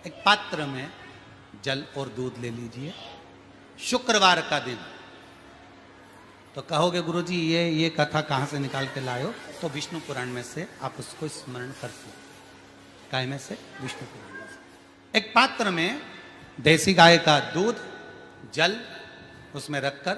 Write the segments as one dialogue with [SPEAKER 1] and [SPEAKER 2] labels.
[SPEAKER 1] एक पात्र में जल और दूध ले लीजिए, शुक्रवार का दिन। तो कहोगे गुरुजी ये कथा कहाँ से निकाल के लाए हो? तो विष्णु पुराण में से आप उसको स्मरण कर सकते। काय में से? विष्णु पुराण में से। एक पात्र में देसी गाय का दूध, जल उसमें रखकर,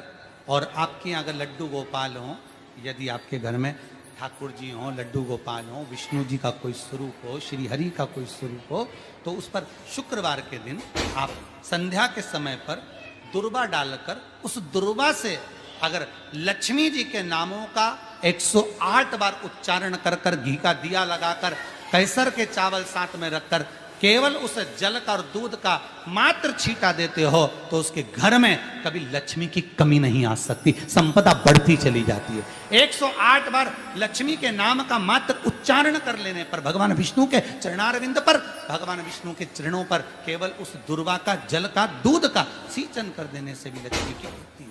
[SPEAKER 1] और आपके अगर लड्डू गोपाल हो, यदि आपके घर में ठाकुर जी हो, लड्डू गोपाल हो, विष्णु जी का कोई स्वरूप हो, श्री हरि का कोई स्वरूप हो, तो उस पर शुक्रवार के दिन आप संध्या के समय पर दुर्वा डालकर, उस दुर्वा से अगर लक्ष्मी जी के नामों का 108 बार उच्चारण कर कर, घी का दिया लगाकर, कैसर के चावल साथ में रखकर केवल उस जल का और दूध का मात्र छींटा देते हो, तो उसके घर में कभी लक्ष्मी की कमी नहीं आ सकती, संपदा बढ़ती चली जाती है। 108 बार लक्ष्मी के नाम का मात्र उच्चारण कर लेने पर, भगवान विष्णु के चरणारविंद पर, भगवान विष्णु के चरणों पर केवल उस दुर्वा का, जल का, दूध का सिंचन कर देने से भी लक्ष्मी की वृद्धि होती है।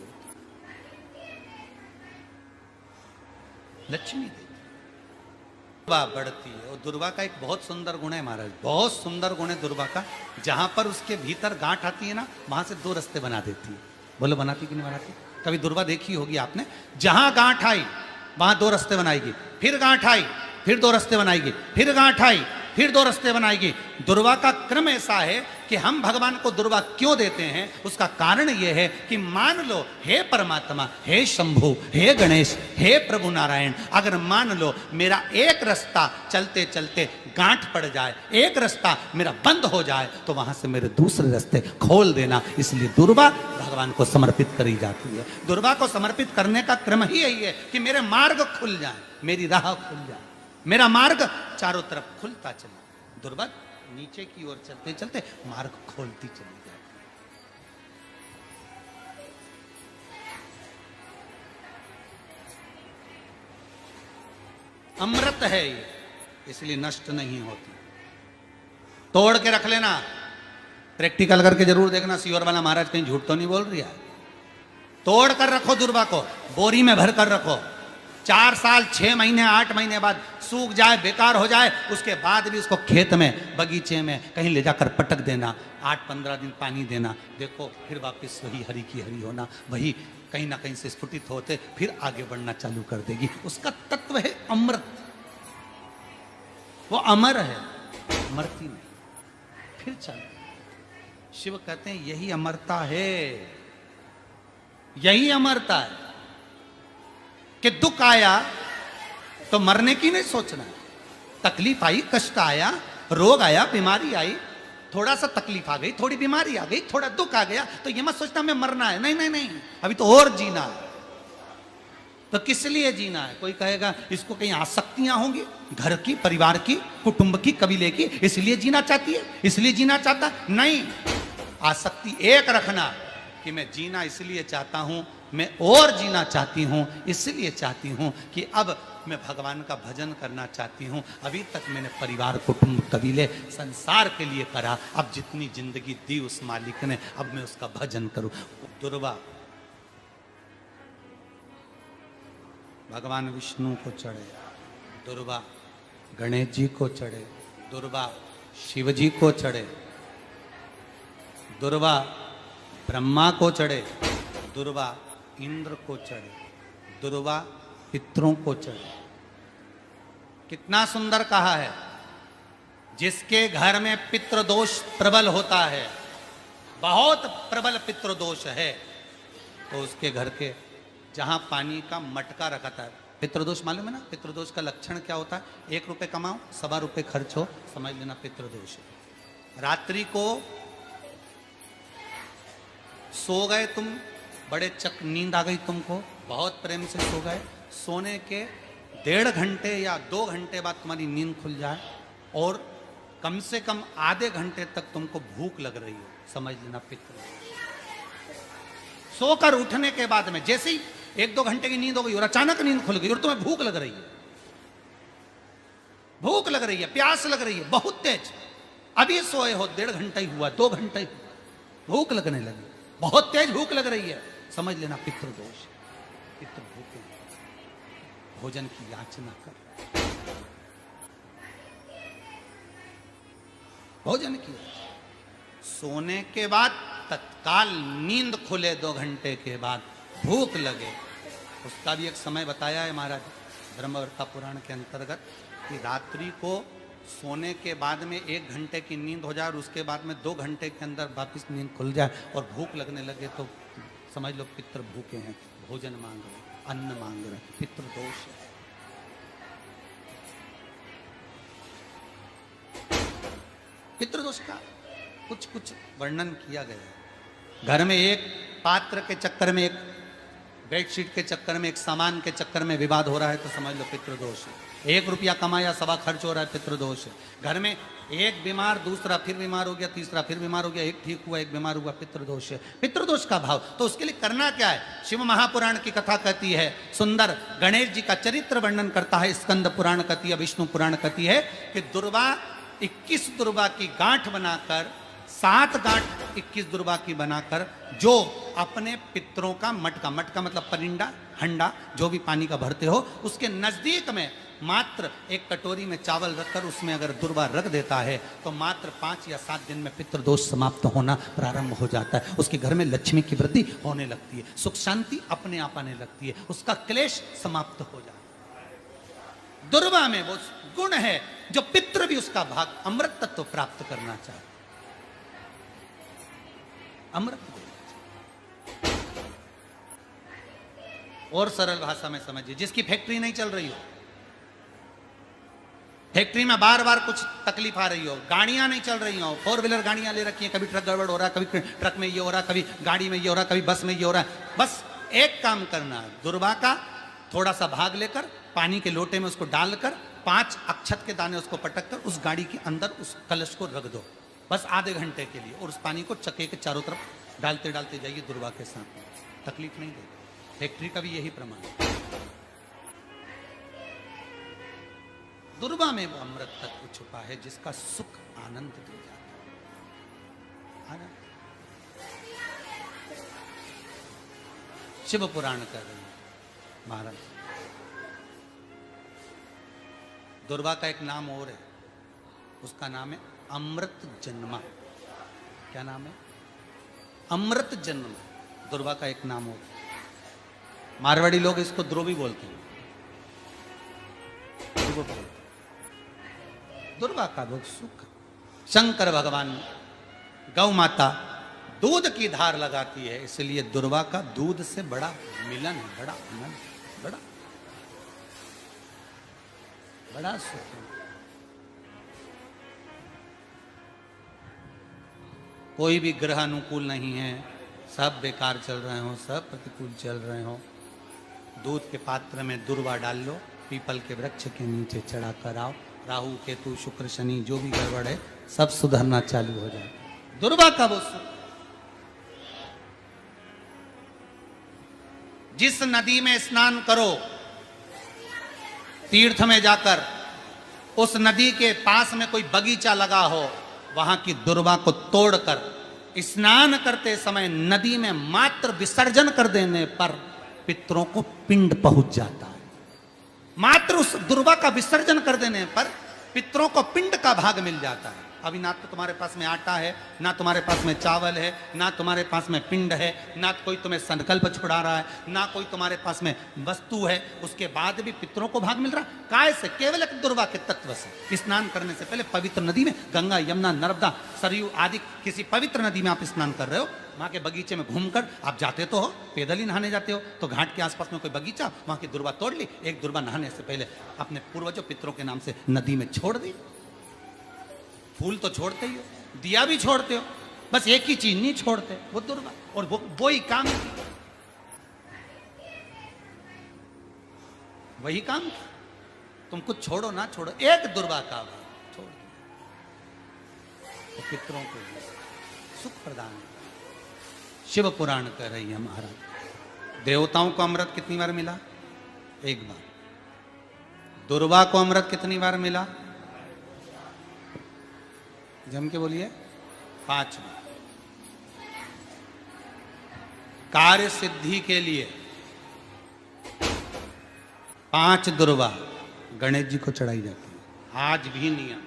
[SPEAKER 1] लक्ष्मी दुर्वा बढ़ती है। और दुर्वा का एक बहुत सुंदर गुण है महाराज, बहुत सुंदर गुण है दुर्वा का। जहां पर उसके भीतर गांठ आती है ना, वहां से 2 रास्ते बना देती है। बोलो बनाती कि नहीं बनाती? कभी दुर्वा देखी होगी आपने? जहां गांठ आई वहां 2 रास्ते बनाएगी, फिर गांठ आई फिर 2 रास्ते बनाएगी, फिर गांठ आई फिर 2 रास्ते बनाएगी। दुर्वा का क्रम ऐसा है कि हम भगवान को दुर्वा क्यों देते हैं? उसका कारण यह है कि मान लो, हे परमात्मा, हे शंभु, हे गणेश, हे प्रभु नारायण, अगर मान लो मेरा एक रास्ता चलते चलते गांठ पड़ जाए, एक रास्ता मेरा बंद हो जाए, तो वहां से मेरे दूसरे रास्ते खोल देना। इसलिए दुर्वा भगवान को समर्पित करी जाती है। दुर्वा को समर्पित करने का क्रम ही यही है कि मेरे मार्ग खुल जाए, मेरी राह खुल जाए, मेरा मार्ग चारों तरफ खुलता चले। दुर्वा नीचे की ओर चलते चलते मार्ग खोलती चली जाती। अमृत है ये, इसलिए नष्ट नहीं होती। तोड़ के रख लेना, प्रैक्टिकल करके जरूर देखना, सियोर वाला महाराज कहीं झूठ तो नहीं बोल रही है। तोड़ कर रखो दुर्वा को, बोरी में भर कर रखो। 4 साल, 6 महीने, 8 महीने बाद सूख जाए, बेकार हो जाए, उसके बाद भी उसको खेत में, बगीचे में कहीं ले जाकर पटक देना, 8-15 दिन पानी देना। देखो फिर वापस वही हरि की हरि होना, वही कहीं ना कहीं से स्फुटित होते, फिर आगे बढ़ना चालू कर देगी। उसका तत्व है अमृत, वो अमर है, मरती नहीं, फिर चल। शिव कहते हैं यही अमरता है, यही अमरता है कि दुख आया तो मरने की नहीं सोचना है। तकलीफ आई, कष्ट आया, रोग आया, बीमारी आई, थोड़ा सा तकलीफ आ गई, थोड़ी बीमारी आ गई, थोड़ा दुख आ गया, तो ये मत सोचना मैं मरना है। नहीं नहीं नहीं, अभी तो और जीना है। तो किस लिए जीना है? कोई कहेगा इसको कहीं आसक्तियां होंगी, घर की, परिवार की, कुटुंब की, कबीले की, इसलिए जीना चाहती है, इसलिए जीना चाहता। नहीं, आसक्ति एक रखना कि मैं जीना इसलिए चाहता हूं, मैं और जीना चाहती हूं, इसलिए चाहती हूं कि अब मैं भगवान का भजन करना चाहती हूं। अभी तक मैंने परिवार, कुटुंब, कबीले, संसार के लिए करा, अब जितनी जिंदगी दी उस मालिक ने, अब मैं उसका भजन करूं। दुर्वा भगवान विष्णु को चढ़े, दुर्वा गणेश जी को चढ़े, दुर्वा शिव जी को चढ़े, दुर्वा ब्रह्मा को चढ़े, दुर्वा इंद्र को चढ़े, दुर्वा पितरों को चढ़े। कितना सुंदर कहा है। जिसके घर में पितृदोष प्रबल होता है, बहुत प्रबल पितृदोष है, तो उसके घर के जहां पानी का मटका रखा था, पितृदोष मालूम है ना? पितृदोष का लक्षण क्या होता है? 1 रुपए कमाओ, 1.25 रुपए खर्च हो, समझ लेना पितृदोष है। रात्रि को सो गए तुम, बड़े चक नींद आ गई तुमको, बहुत प्रेम से सो गए, सोने के 1.5 घंटे या 2 घंटे बाद तुम्हारी नींद खुल जाए, और कम से कम आधे घंटे तक तुमको भूख लग रही हो, समझ लेना पितृ। सोकर उठने के बाद में जैसे ही 1-2 घंटे की नींद हो गई और अचानक नींद खुल गई और तुम्हें भूख लग रही है, भूख लग रही है, प्यास लग रही है बहुत तेज, अभी सोए हो, 1.5 घंटा ही हुआ, 2 घंटे ही, भूख लगने लगी, बहुत तेज भूख लग रही है, समझ लेना पितृदोष। पितृ भूखे, भोजन की याचना कर, भोजन की सोने के बाद तत्काल नींद खुले 2 घंटे के बाद भूख लगे, उसका भी एक समय बताया है महाराज ब्रह्मवर्ता पुराण के अंतर्गत कि रात्रि को सोने के बाद में 1 घंटे की नींद हो जाए और उसके बाद में 2 घंटे के अंदर वापिस नींद खुल जाए और भूख लगने लगे तो समझ लो पितृ भूखे हैं, भोजन मांग रहे, अन्न मांग रहे, पितृदोष है। पितृदोष का कुछ कुछ वर्णन किया गया है। घर में एक पात्र के चक्कर में, एक बेडशीट के चक्कर में, एक सामान के चक्कर में विवाद हो रहा है तो समझ लो पितृदोष है। 1 रुपया कमाया, सवा खर्च हो रहा है, पितृदोष है। घर में एक बीमार, दूसरा फिर बीमार हो गया, तीसरा फिर बीमार हो गया, एक ठीक हुआ, एक बीमार हुआ, पितृदोष है। पितृदोष का भाव तो उसके लिए करना क्या है? शिव महापुराण की कथा कहती है, सुंदर गणेश जी का चरित्र वर्णन करता है, स्कंद पुराण कहती है, विष्णु पुराण कहती है कि दुर्वा 21 दुर्वा की गांठ बनाकर, 7 गांठ 21 दुर्वा की बनाकर जो अपने पितरों का मटका मतलब परिंडा, हंडा जो भी पानी का भरते हो, उसके नजदीक में मात्र एक कटोरी में चावल रखकर उसमें अगर दुर्वा रख देता है तो मात्र 5 या 7 दिन में पितृदोष समाप्त होना प्रारंभ हो जाता है। उसके घर में लक्ष्मी की वृद्धि होने लगती है, सुख शांति अपने आप आने लगती है, उसका क्लेश समाप्त हो जाता है। दुर्वा में वो गुण है जो पितृ भी उसका भाग अमृत तत्व प्राप्त करना चाहते, अमृत। और सरल भाषा में समझिए, जिसकी फैक्ट्री नहीं चल रही हो, फैक्ट्री में बार बार कुछ तकलीफ आ रही हो, गाड़ियां नहीं चल रही हो, 4 व्हीलर गाड़ियां ले रखी हैं, कभी ट्रक गड़बड़ हो रहा है, कभी ट्रक में ये हो रहा है, कभी गाड़ी में ये हो रहा है, कभी बस में ये हो रहा है। बस एक काम करना है, दुर्वा का थोड़ा सा भाग लेकर पानी के लोटे में उसको डालकर 5 अक्षत के दाने उसको पटक कर उस गाड़ी के अंदर उस कलश को रख दो, बस आधे घंटे के लिए, और उस पानी को चक्के के चारों तरफ डालते डालते जाइए दुर्वा के साथ, तकलीफ नहीं देगा। फैक्ट्री का भी यही प्रमाण है। दुर्वा में वो अमृत तत्व छुपा है जिसका सुख आनंद दे जाता है। शिव पुराण कर रहे हैं महाराज। दुर्वा का एक नाम और है, उसका नाम है अमृत जन्मा। क्या नाम है? अमृत जन्म। दुर्वा का एक नाम और, मारवाड़ी लोग इसको द्रोवी बोलते हैं। दुर्वा का भोग सुख। शंकर भगवान गौ माता दूध की धार लगाती है, इसलिए दुर्वा का दूध से बड़ा मिलन है, बड़ा आनंद, बड़ा सुख है। कोई भी ग्रह अनुकूल नहीं है, सब बेकार चल रहे हो, सब प्रतिकूल चल रहे हो, दूध के पात्र में दुर्वा डाल लो, पीपल के वृक्ष के नीचे चढ़ा कर आओ, राहु केतु शुक्र शनि जो भी गड़बड़ है सब सुधरना चालू हो जाए। दुर्वा का वो सुख। जिस नदी में स्नान करो, तीर्थ में जाकर उस नदी के पास में कोई बगीचा लगा हो, वहां की दुर्वा को तोड़कर स्नान करते समय नदी में मात्र विसर्जन कर देने पर पितरों को पिंड पहुंच जाता है। मात्र उस दुर्वा का विसर्जन कर देने पर पितरों को पिंड का भाग मिल जाता है। अभी ना तो तुम्हारे पास में आटा है, ना तुम्हारे पास में चावल है, ना तुम्हारे पास में पिंड है, ना कोई तुम्हें संकल्प छुड़ा रहा है, ना कोई तुम्हारे पास में वस्तु है, उसके बाद भी पितरों को भाग मिल रहा है। काय से? केवल एक दुर्वा के तत्व से। स्नान करने से पहले पवित्र नदी में, गंगा यमुना नर्मदा सरयू आदि किसी पवित्र नदी में आप स्नान कर रहे हो, वहां के बगीचे में घूमकर आप जाते तो हो, पैदल ही नहाने जाते हो, तो घाट के आसपास में कोई बगीचा, वहां की दुर्वा तोड़ ली, एक दुर्वा नहाने से पहले अपने पूर्वजों पितरों के नाम से नदी में छोड़ दी। फूल तो छोड़ते ही हो, दिया भी छोड़ते हो, बस एक ही चीज नहीं छोड़ते, वो दुर्वा। और वो ही काम की, वही काम की। तुम कुछ छोड़ो ना छोड़ो, एक दुर्वा का छोड़ दो, तो पितरों को सुख प्रदान। शिव पुराण कह रही है महाराज, देवताओं को अमृत कितनी बार मिला? एक बार। दुर्वा को अमृत कितनी बार मिला? जम के बोलिए, 5 बार। कार्य सिद्धि के लिए 5 दुर्वा गणेश जी को चढ़ाई जाती है, आज भी नियम।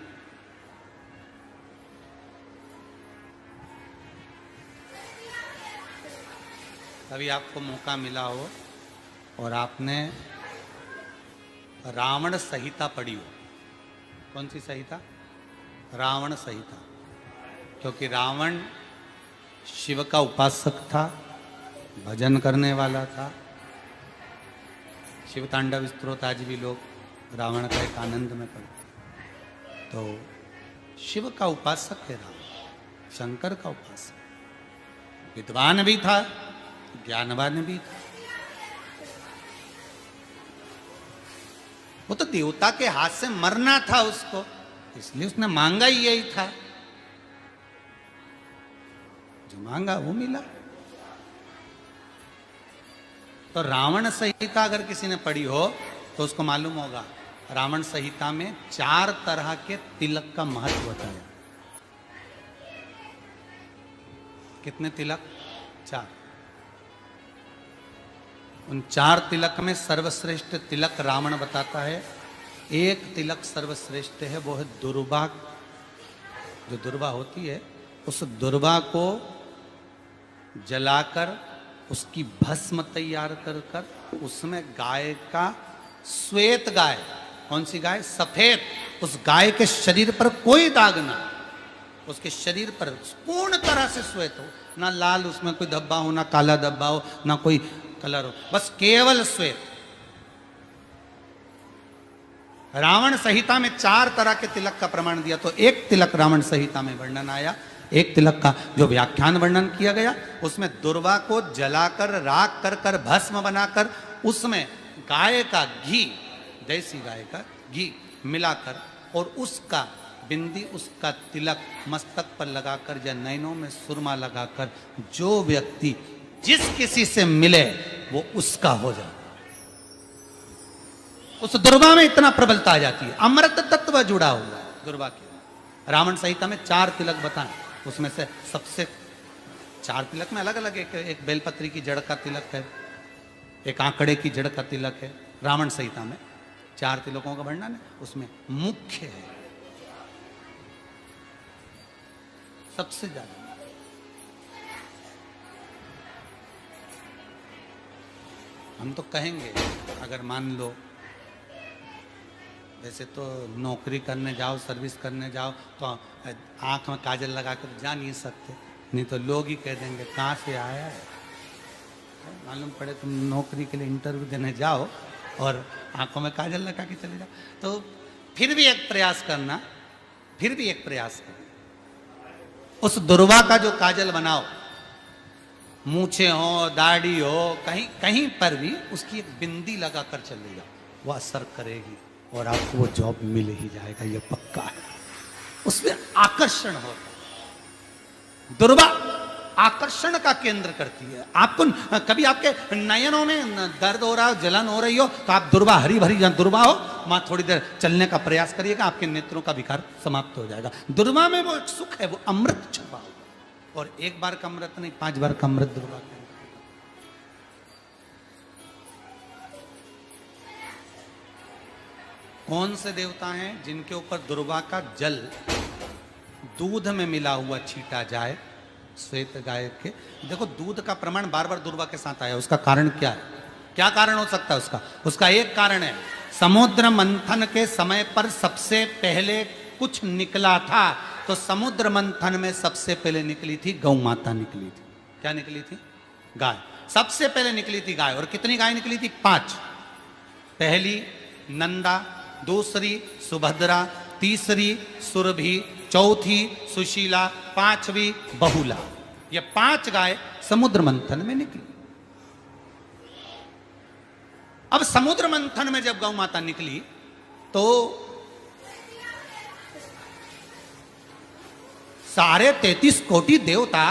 [SPEAKER 1] कभी आपको मौका मिला हो और आपने रावण संहिता पढ़ी हो। कौन सी संहिता? रावण संहिता। क्योंकि रावण शिव का उपासक था, भजन करने वाला था। शिव तांडव स्तोत्र आज भी लोग रावण का एक आनंद में पढ़ते। तो शिव का उपासक है रावण, शंकर का उपासक। विद्वान भी था, ज्ञानवान भी था। वो तो देवता के हाथ से मरना था उसको, इसलिए उसने मांगा ही यही था। जो मांगा वो मिला। तो रावण संहिता अगर किसी ने पढ़ी हो तो उसको मालूम होगा, रावण संहिता में 4 तरह के तिलक का महत्व बताया। कितने तिलक? 4। उन 4 तिलक में सर्वश्रेष्ठ तिलक रावण बताता है। एक तिलक सर्वश्रेष्ठ है, वो है दुर्वा। जो दुर्वा होती है, उस दुर्वा को जलाकर उसकी भस्म तैयार कर कर उसमें गाय का श्वेत गाय, कौन सी गाय? सफेद। उस गाय के शरीर पर कोई दाग ना, उसके शरीर पर पूर्ण तरह से श्वेत हो, ना लाल उसमें कोई धब्बा हो, ना काला धब्बा हो, ना कोई कलर हो, बस केवल श्वेत। रावण संहिता में 4 तरह के तिलक का प्रमाण दिया। तो एक तिलक रावण संहिता में वर्णन आया, एक तिलक का जो व्याख्यान वर्णन किया गया, उसमें दुर्वा को जलाकर राख कर कर भस्म बनाकर उसमें गाय का घी, देसी गाय का घी मिलाकर और उसका बिंदी, उसका तिलक मस्तक पर लगाकर या नैनों में सुरमा लगाकर जो व्यक्ति जिस किसी से मिले वो उसका हो जाए। उस दुर्वा में इतना प्रबलता आ जाती है, अमृत तत्व जुड़ा हुआ है दुर्वा के। रावण संहिता में 4 तिलक बताएं, उसमें से सबसे 4 तिलक में अलग अलग, एक बेलपत्री की जड़ का तिलक है, एक आंकड़े की जड़ का तिलक है। रावण संहिता में 4 तिलकों का वर्णन है, उसमें मुख्य है सबसे ज्यादा। हम तो कहेंगे, अगर मान लो वैसे तो नौकरी करने जाओ, सर्विस करने जाओ तो आंख में काजल लगा कर जा नहीं सकते, नहीं तो लोग ही कह देंगे कहाँ से आया है। मालूम पड़े तुम नौकरी के लिए इंटरव्यू देने जाओ और आंखों में काजल लगा के चले जाओ, तो फिर भी एक प्रयास करना, फिर भी एक प्रयास करना। उस दुर्वा का जो काजल बनाओ, मूछे हो, दाढ़ी हो, कहीं कहीं पर भी उसकी एक बिंदी लगाकर चले जाओ, वो असर करेगी और आपको वो जॉब मिल ही जाएगा, ये पक्का है। उसमें आकर्षण होगा। दुर्वा आकर्षण का केंद्र करती है। आपको कभी आपके नयनों में दर्द हो रहा हो, जलन हो रही हो, तो आप दुर्वा, हरी भरी जहाँ दुर्वा हो वहां थोड़ी देर चलने का प्रयास करिएगा, आपके नेत्रों का विकार समाप्त हो जाएगा। दुर्वा में वो एक सुख है, वो अमृत छुपा हुआ, और एक बार का अमृत नहीं, 5 बार का अमृत दुर्वा का। कौन से देवता हैं जिनके ऊपर दुर्वा का जल दूध में मिला हुआ छीटा जाए? श्वेत गाय के। देखो दूध का प्रमाण बार बार दुर्वा के साथ आया, उसका कारण क्या है? क्या कारण हो सकता है उसका? उसका एक कारण है, समुद्र मंथन के समय पर सबसे पहले कुछ निकला था, तो समुद्र मंथन में सबसे पहले निकली थी गौ माता निकली थी। क्या निकली थी? गाय। सबसे पहले निकली थी गाय। और कितनी गाय निकली थी? 5। पहली नंदा, दूसरी सुभद्रा, तीसरी सुरभि, चौथी सुशीला, 5वीं बहुला। ये 5 गाय समुद्र मंथन में निकली। अब समुद्र मंथन में जब गौ माता निकली तो सारे 33 कोटि देवता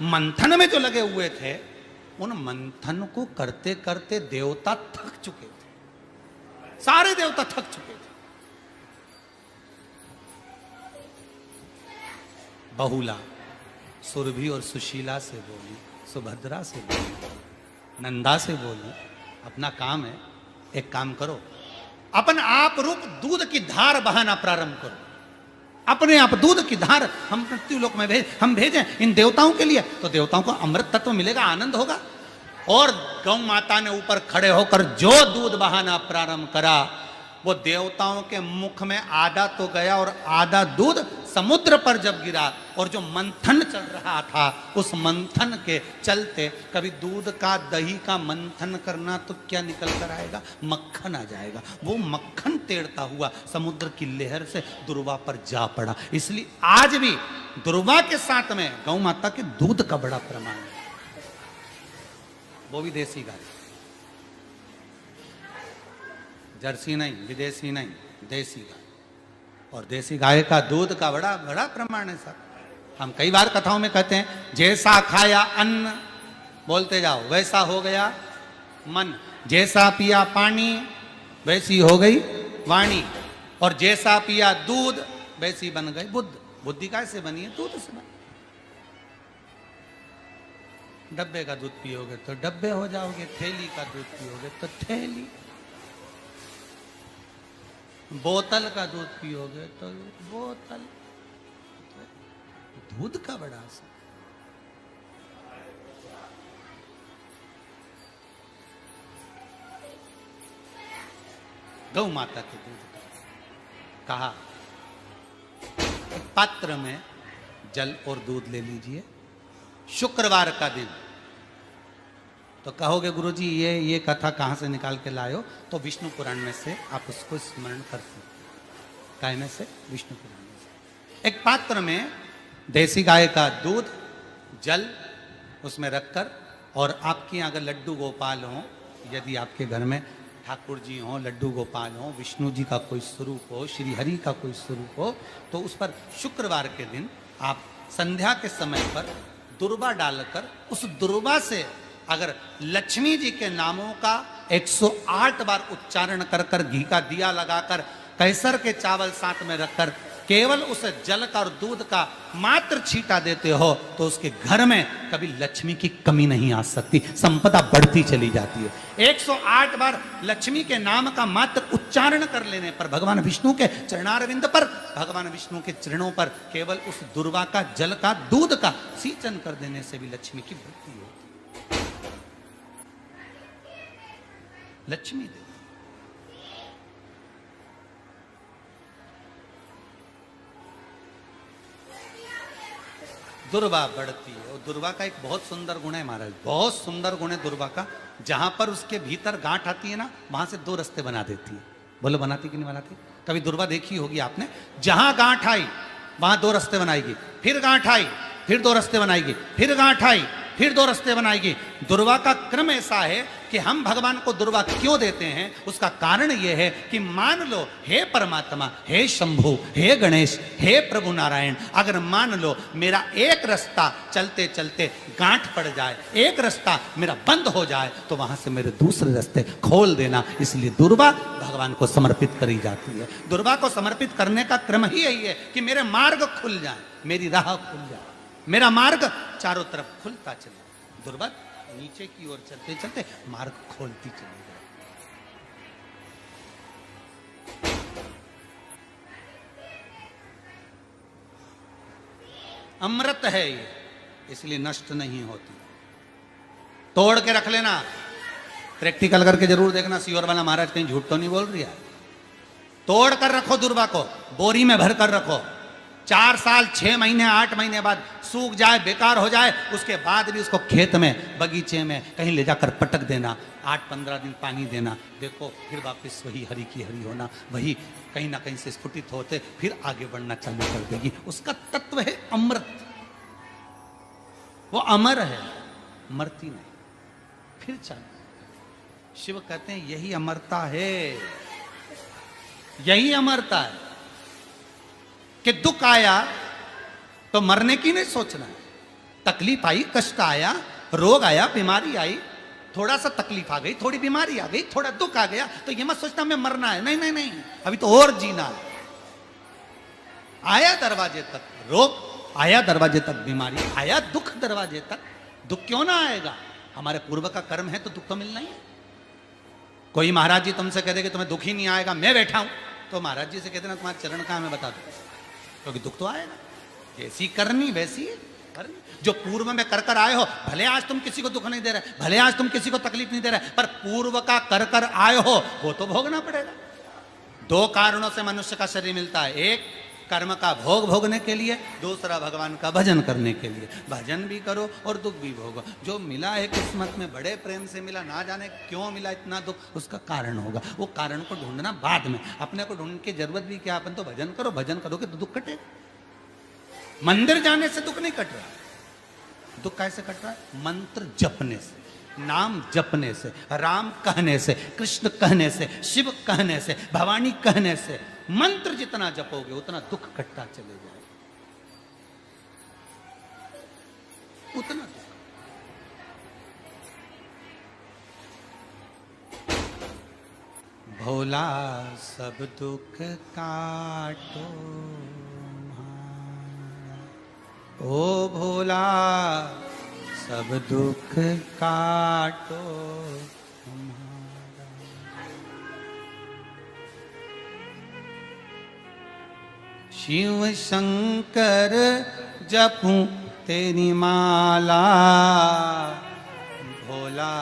[SPEAKER 1] मंथन में जो लगे हुए थे, उन मंथन को करते करते देवता थक चुके थे। सारे देवता थक चुके थे। बहुला सुरभि और सुशीला से बोली, सुभद्रा से बोली, नंदा से बोली, अपना काम है, एक काम करो, अपन आप रूप दूध की धार बहाना प्रारंभ करो। अपने आप दूध की धार हम मृत्युलोक में हम भेजें इन देवताओं के लिए, तो देवताओं को अमृत तत्व मिलेगा, आनंद होगा। और गौ माता ने ऊपर खड़े होकर जो दूध बहाना प्रारंभ करा, वो देवताओं के मुख में आधा तो गया और आधा दूध समुद्र पर जब गिरा, और जो मंथन चल रहा था उस मंथन के चलते, कभी दूध का दही का मंथन करना तो क्या निकल कर आएगा, मक्खन आ जाएगा। वो मक्खन तेड़ता हुआ समुद्र की लहर से दुर्वा पर जा पड़ा। इसलिए आज भी दुर्वा के साथ में गौ माता के दूध का बड़ा प्रमाण है, वो भी देसी गाय, जर्सी नहीं, विदेशी नहीं, देसी गाय। और देसी गाय का दूध का बड़ा बड़ा प्रमाण है सर। हम कई बार कथाओं में कहते हैं, जैसा खाया अन्न, बोलते जाओ, वैसा हो गया मन, जैसा पिया पानी वैसी हो गई वाणी, और जैसा पिया दूध वैसी बन गई बुद्ध। बुद्धि कैसे बनी है? दूध से बनी। डब्बे का दूध पियोगे तो डब्बे हो जाओगे, थैली का दूध पियोगे तो थैली, बोतल का दूध पियोगे तो बोतल। दूध का बड़ा असर। गौ माता के दूध का कहा, पात्र में जल और दूध ले लीजिए, शुक्रवार का दिन। तो कहोगे गुरुजी ये कथा कहां से निकाल के लाए हो? तो विष्णु पुराण में से आप उसको स्मरण कर सकते। काय में से? विष्णु पुराण में से। एक पात्र में देसी गाय का दूध, जल उसमें रखकर, और आपके यहाँ अगर लड्डू गोपाल हो, यदि आपके घर में ठाकुर जी हो, लड्डू गोपाल हो, विष्णु जी का कोई स्वरूप हो, श्री हरि का कोई स्वरूप हो, तो उस पर शुक्रवार के दिन आप संध्या के समय पर दुर्वा डालकर, उस दुर्वा से अगर लक्ष्मी जी के नामों का 108 बार उच्चारण कर कर, घी का दिया लगाकर, कैसर के चावल साथ में रखकर, केवल उस जल का और दूध का मात्र छींटा देते हो, तो उसके घर में कभी लक्ष्मी की कमी नहीं आ सकती, संपदा बढ़ती चली जाती है। 108 बार लक्ष्मी के नाम का मात्र उच्चारण कर लेने पर, भगवान विष्णु के चरणारविंद पर, भगवान विष्णु के चरणों पर केवल उस दुर्वा का, जल का, दूध का सिंचन कर देने से भी लक्ष्मी की वृद्धि होती है। लक्ष्मी देवी दुर्वा बढ़ती है। और दुर्वा का एक बहुत सुंदर गुण है महाराज, बहुत सुंदर गुण है दुर्वा का। जहां पर उसके भीतर गांठ आती है ना, वहां से 2 रास्ते बना देती है। बोलो बनाती कि नहीं बनाती? कभी दुर्वा देखी होगी आपने, जहां गांठ आई वहां 2 रास्ते बनाएगी, फिर गांठ आई फिर 2 रास्ते बनाएगी, फिर गांठ आई फिर 2 रास्ते बनाएगी। दुर्वा का क्रम ऐसा है कि हम भगवान को दुर्वा क्यों देते हैं, उसका कारण यह है कि मान लो, हे परमात्मा, हे शंभु, हे गणेश, हे प्रभु नारायण, अगर मान लो मेरा एक रास्ता चलते चलते गांठ पड़ जाए, एक रास्ता मेरा बंद हो जाए, तो वहां से मेरे दूसरे रास्ते खोल देना। इसलिए दुर्वा भगवान को समर्पित करी जाती है। दुर्वा को समर्पित करने का क्रम ही यही है कि मेरे मार्ग खुल जाए, मेरी राह खुल जाए, मेरा मार्ग चारों तरफ खुलता चले। दुर्वा नीचे की ओर चलते चलते मार्ग खोलती चली जाए। अमृत है ये, इसलिए नष्ट नहीं होती। तोड़ के रख लेना, प्रैक्टिकल करके जरूर देखना, सियोर वाला महाराज कहीं झूठ तो नहीं बोल रही है। तोड़ कर रखो दुर्वा को, बोरी में भर कर रखो, 4 साल 6 महीने 8 महीने बाद सूख जाए, बेकार हो जाए, उसके बाद भी उसको खेत में, बगीचे में कहीं ले जाकर पटक देना, 8-15 दिन पानी देना, देखो फिर वापस वही हरी की हरी होना, वही कहीं ना कहीं से स्फुटित होते, फिर आगे बढ़ना चालू कर देगी। उसका तत्व है अमृत, वो अमर है, मरती नहीं, फिर चालू। शिव कहते हैं यही अमरता है, यही अमरता है कि दुख आया तो मरने की नहीं सोचना है। तकलीफ आई, कष्ट आया, रोग आया, बीमारी आई, थोड़ा सा तकलीफ आ गई, थोड़ी बीमारी आ गई, थोड़ा दुख आ गया, तो ये मत सोचना मैं मरना है, नहीं नहीं नहीं, अभी तो और जीना है। आया दरवाजे तक रोग, आया दरवाजे तक बीमारी, आया दुख दरवाजे तक, दुख क्यों ना आएगा? हमारे पूर्व का कर्म है तो दुख तो मिलना ही है। कोई महाराज जी तुमसे कह दे कि तुम्हें दुख ही नहीं आएगा, मैं बैठा हूं, तो महाराज जी से कहते ना तुम्हारे चरण कहां मैं बता दूं, क्योंकि दुख तो आएगा। जैसी करनी वैसी जो पूर्व में कर कर आए हो, भले आज तुम किसी को दुख नहीं दे रहे, भले आज तुम किसी को तकलीफ नहीं दे रहे, पर पूर्व का कर कर आए हो वो तो भोगना पड़ेगा। दो कारणों से मनुष्य का शरीर मिलता है, एक कर्म का भोग भोगने के लिए, दूसरा भगवान का भजन करने के लिए। भजन भी करो और दुख भी भोगो। जो मिला है किस्मत में, बड़े प्रेम से मिला, ना जाने क्यों मिला इतना दुख, उसका कारण होगा। वो कारण को ढूंढना बाद में, अपने को ढूंढने की जरूरत भी क्या, अपन तो भजन करो, भजन करोगे तो दुख कटेगा। मंदिर जाने से दुख नहीं कट रहा, दुख कैसे कट रहा है? मंत्र जपने से, नाम जपने से, राम कहने से, कृष्ण कहने से, शिव कहने से, भवानी कहने से। मंत्र जितना जपोगे उतना दुख कटता चले जाए, उतना दुख। भोला सब दुख काटो, ओ भोला सब दुख काटो हमारा। शिव शंकर जपूं तेरी माला, भोला